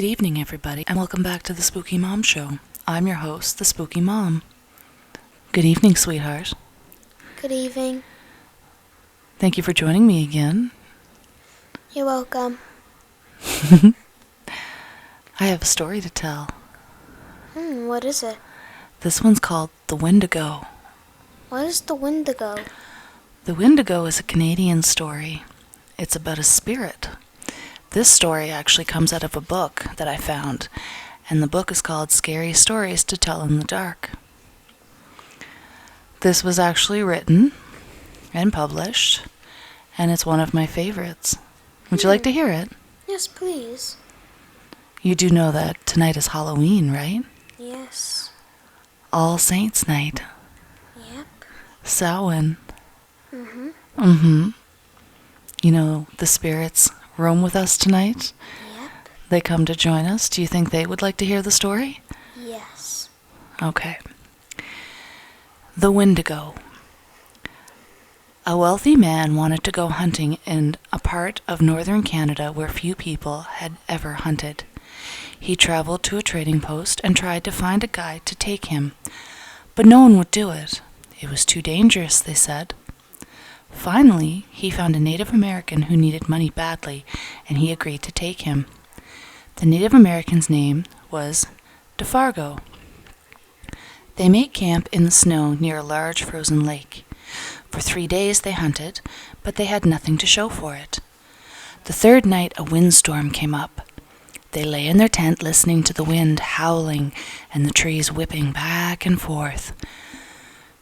Good evening, everybody, and welcome back to the Spooky Mom Show. I'm your host, the Spooky Mom. Good evening, sweetheart. Good evening. Thank you for joining me again. You're welcome. I have a story to tell. What is it? This one's called The Wendigo. What is the Wendigo? The Wendigo is a Canadian story. It's about a spirit. This story actually comes out of a book that I found, and the book is called Scary Stories to Tell in the Dark. This was actually written and published, and it's one of my favorites. Would you like to hear it? Yes, please. You do know that tonight is Halloween, right? Yes. All Saints Night. Yep. Samhain. You know, the spirits roam with us tonight. Yep. They come to join us. Do you think they would like to hear the story? Yes. Okay. The Wendigo. A wealthy man wanted to go hunting in a part of northern Canada where few people had ever hunted. He traveled to a trading post and tried to find a guide to take him, but no one would do it. It was too dangerous, they said. Finally, he found a Native American who needed money badly, and he agreed to take him. The Native American's name was DeFargo. They made camp in the snow near a large frozen lake. For 3 days they hunted, but they had nothing to show for it. The third night a windstorm came up. They lay in their tent listening to the wind howling and the trees whipping back and forth.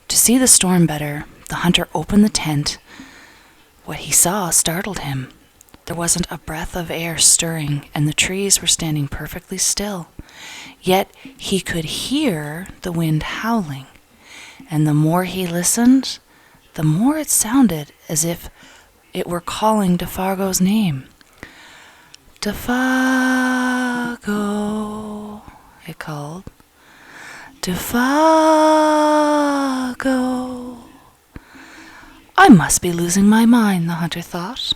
To see the storm better, the hunter opened the tent. What he saw startled him. There wasn't a breath of air stirring, and the trees were standing perfectly still. Yet he could hear the wind howling, and the more he listened, the more it sounded as if it were calling DeFargo's name. DeFargo, it called. DeFargo. I must be losing my mind, the hunter thought.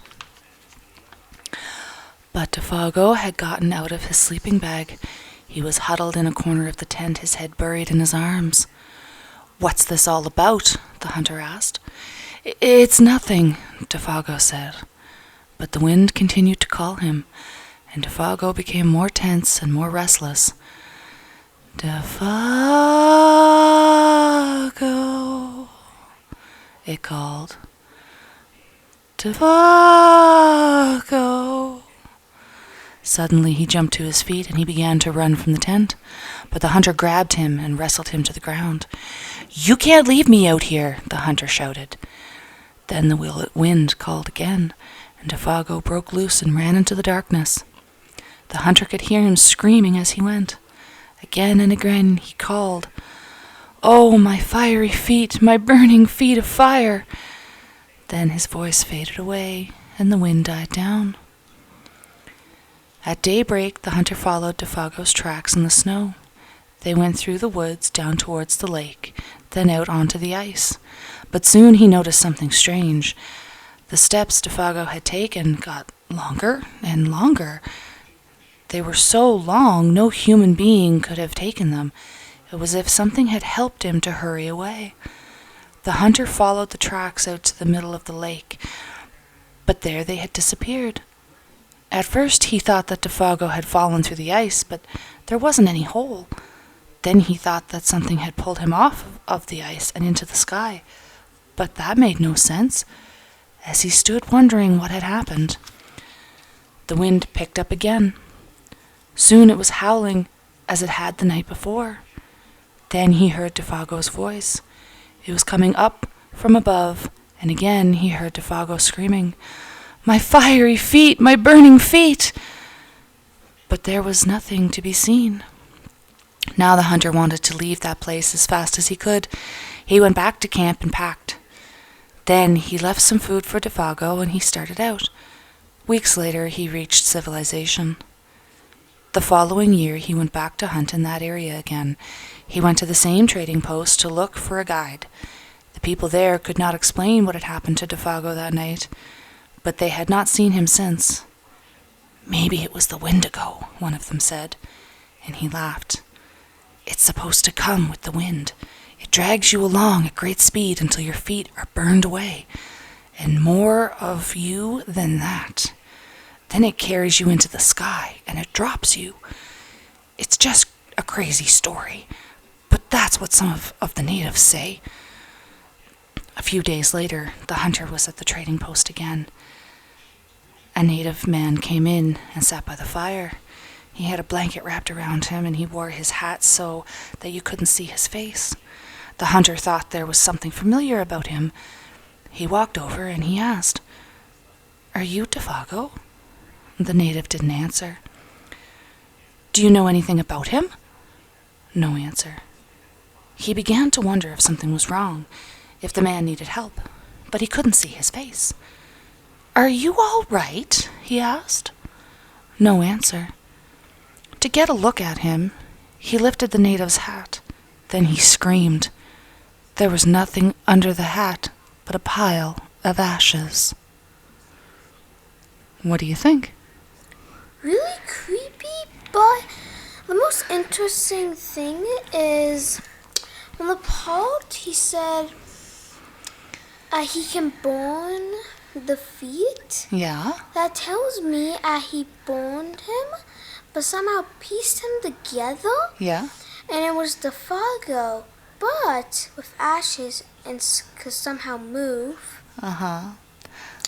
But DeFargo had gotten out of his sleeping bag. He was huddled in a corner of the tent, his head buried in his arms. "What's this all about?" the hunter asked. "It's nothing," DeFargo said. But the wind continued to call him, and DeFargo became more tense and more restless. DeFargo, it called. DeFargo. Suddenly he jumped to his feet and he began to run from the tent, but the hunter grabbed him and wrestled him to the ground. "You can't leave me out here," the hunter shouted. Then the wind called again, and DeFargo broke loose and ran into the darkness. The hunter could hear him screaming as he went. Again and again he called, "Oh, my fiery feet, my burning feet of fire!" Then his voice faded away, and the wind died down. At daybreak, the hunter followed DeFargo's tracks in the snow. They went through the woods down towards the lake, then out onto the ice. But soon he noticed something strange. The steps DeFargo had taken got longer and longer. They were so long, no human being could have taken them. It was as if something had helped him to hurry away. The hunter followed the tracks out to the middle of the lake, but there they had disappeared. At first he thought that DeFargo had fallen through the ice, but there wasn't any hole. Then he thought that something had pulled him off of the ice and into the sky, but that made no sense. As he stood wondering what had happened, the wind picked up again. Soon it was howling as it had the night before. Then he heard DeFargo's voice. It was coming up from above, and again he heard DeFargo screaming, "My fiery feet, my burning feet!" But there was nothing to be seen. Now the hunter wanted to leave that place as fast as he could. He went back to camp and packed. Then he left some food for DeFargo and he started out. Weeks later he reached civilization. The following year he went back to hunt in that area again. He went to the same trading post to look for a guide. The people there could not explain what had happened to DeFargo that night, but they had not seen him since. Maybe it was the Wendigo, one of them said, and he laughed. It's supposed to come with the wind. It drags you along at great speed until your feet are burned away, and more of you than that. Then it carries you into the sky, and it drops you. It's just a crazy story, but that's what some of the natives say. A few days later, the hunter was at the trading post again. A native man came in and sat by the fire. He had a blanket wrapped around him, and he wore his hat so that you couldn't see his face. The hunter thought there was something familiar about him. He walked over and he asked, "Are you Defago?" The native didn't answer. "Do you know anything about him?" No answer. He began to wonder if something was wrong, if the man needed help, but he couldn't see his face. "Are you all right?" he asked. No answer. To get a look at him, he lifted the native's hat. Then he screamed. There was nothing under the hat but a pile of ashes. What do you think? Really creepy, but the most interesting thing is when the part he said he can burn the feet. Yeah? That tells me he burned him, but somehow pieced him together. Yeah? And it was the Fargo, but with ashes and could somehow move. Uh-huh.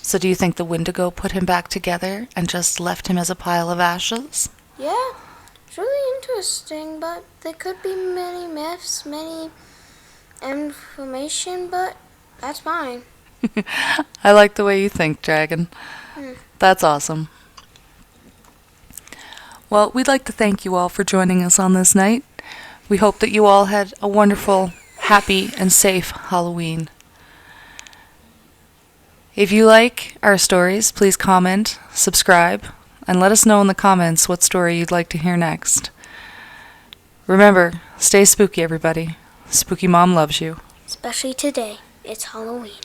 So do you think the Wendigo put him back together and just left him as a pile of ashes? Yeah, it's really interesting, but there could be many myths, many information, but that's fine. I like the way you think, Dragon. That's awesome. Well, we'd like to thank you all for joining us on this night. We hope that you all had a wonderful, happy, and safe Halloween. If you like our stories, please comment, subscribe, and let us know in the comments what story you'd like to hear next. Remember, stay spooky, everybody. Spooky Mom loves you. Especially today. It's Halloween.